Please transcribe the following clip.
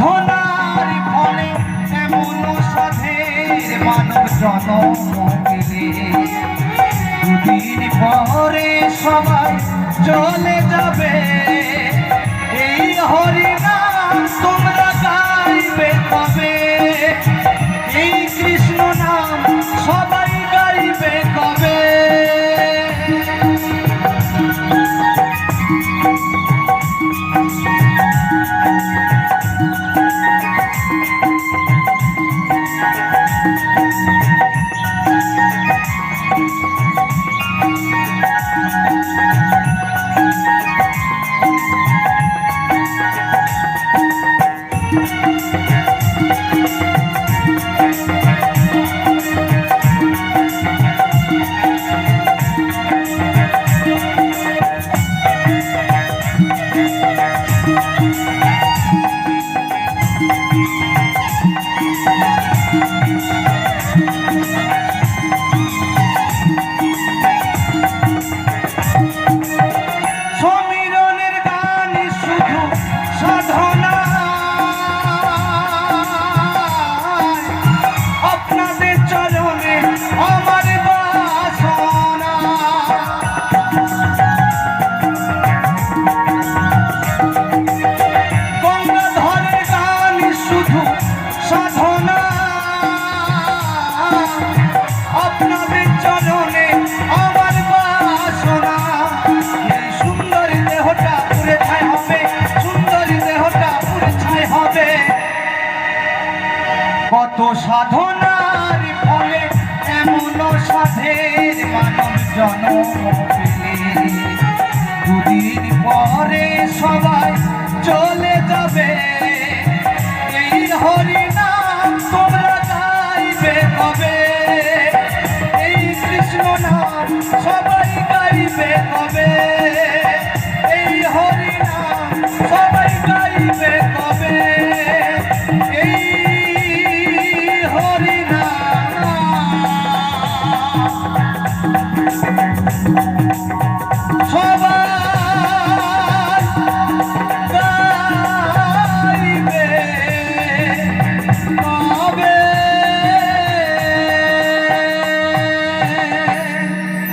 সাধনার ফলে এমন সাধের মানব জন্ম পেলে দুদিন পরে সবাই চলে যাবে। এই হরিনাম তোমরা গাইবে কবে? এই কৃষ্ণ নাম সবাই গাইবে কবে? কত সাধনার ফলে এমন সাধের মানব জন্ম পেলে দুদিন পরে সবাই চলে যাবে।